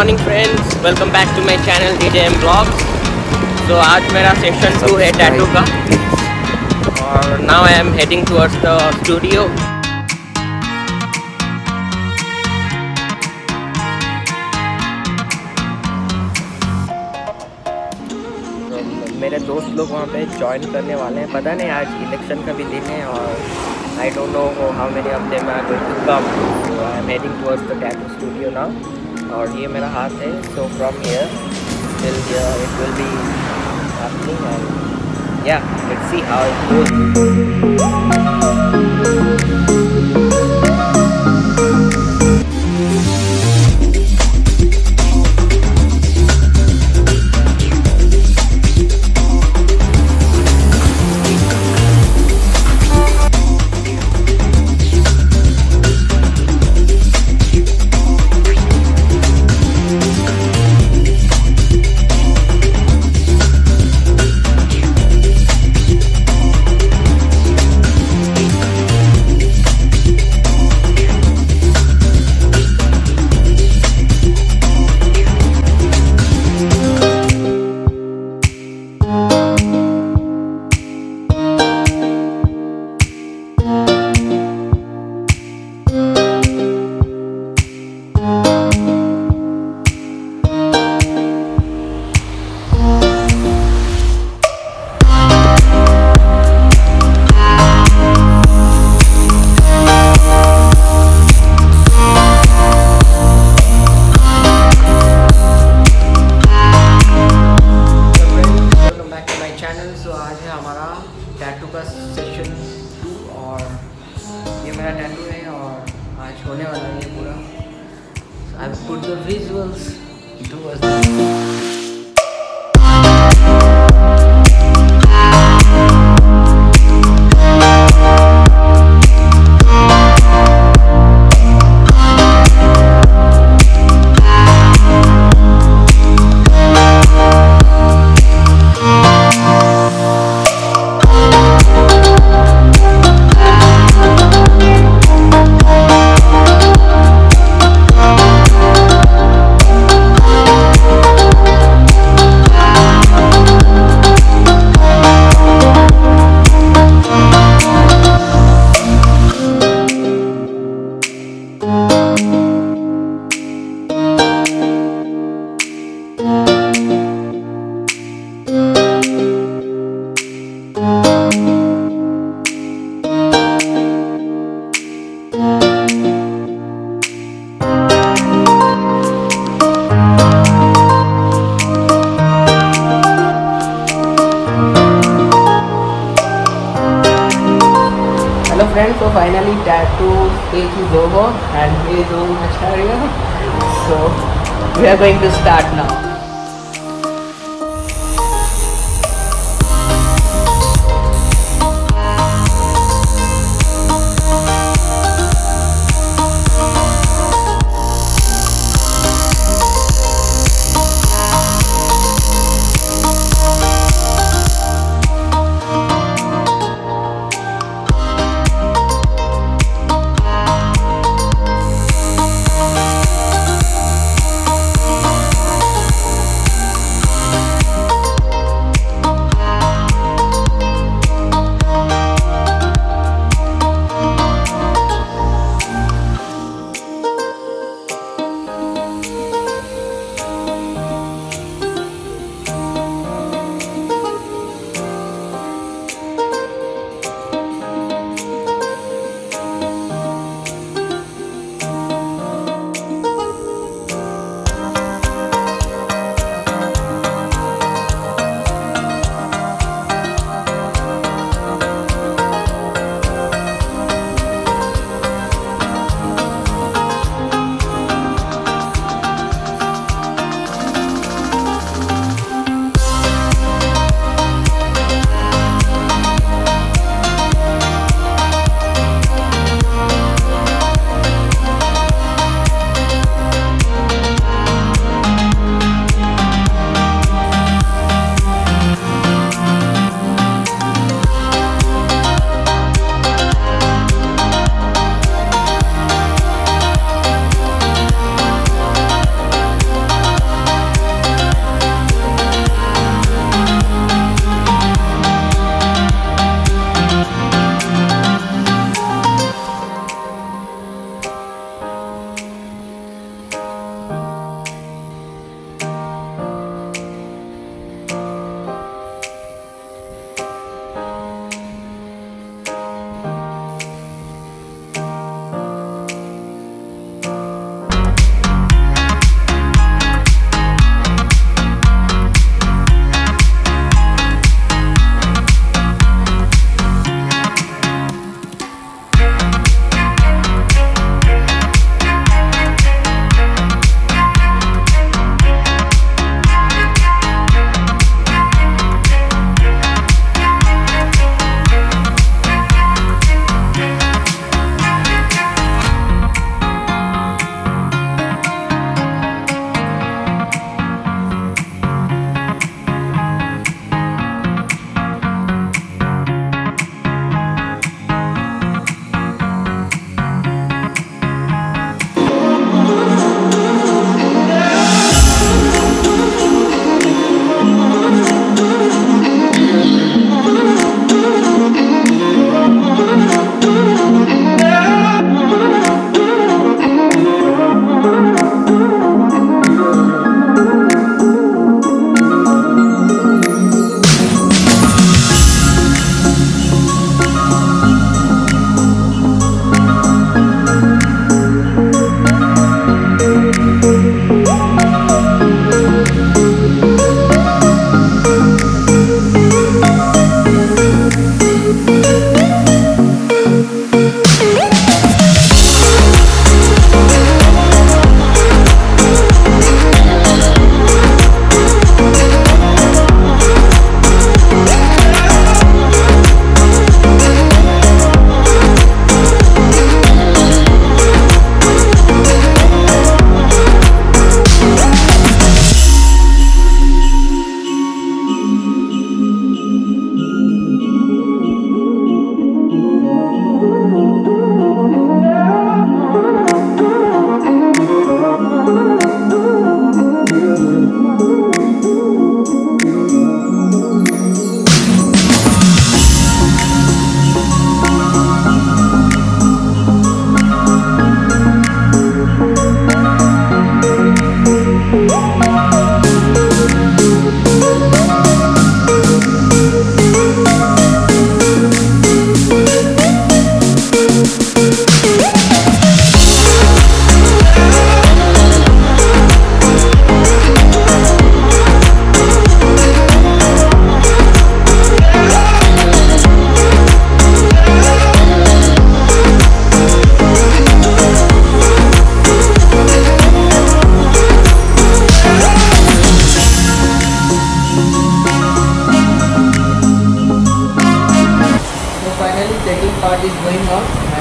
Morning friends, welcome back to my channel DJM blogs. तो आज मेरा सेशन 2 है टैटू का और now I am heading towards the studio. मेरे दोस्त लोग वहाँ पे ज्वाइन करने वाले हैं। पता नहीं, आज इलेक्शन का भी दिन है और I don't know how many of them are going to come. So I am heading towards the tattoo studio now. और ये मेरा हाथ है, so from here till here it will be happening and yeah let's see how it goes. तो आज है हमारा tattoo का सेशन 2 और ये मेरा टैटू है और आज होने वाला है ये पूरा। I will put the visuals towards friends, so finally tattoo stage is over and he is on Acharya, so we are going to start now.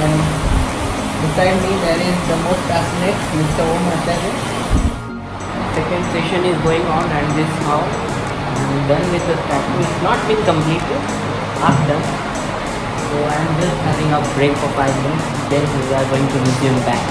and beside me there is the most passionate Mr. Om Acharya. Second session is going on, and this is how I'm done with the tattoo. It's not been completed, half done. So I'm just having a break for 5 minutes, then we are going to resume back.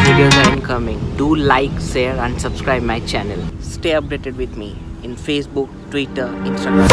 Videos are incoming. Do like, share and subscribe my channel. Stay updated with me in Facebook, Twitter, Instagram.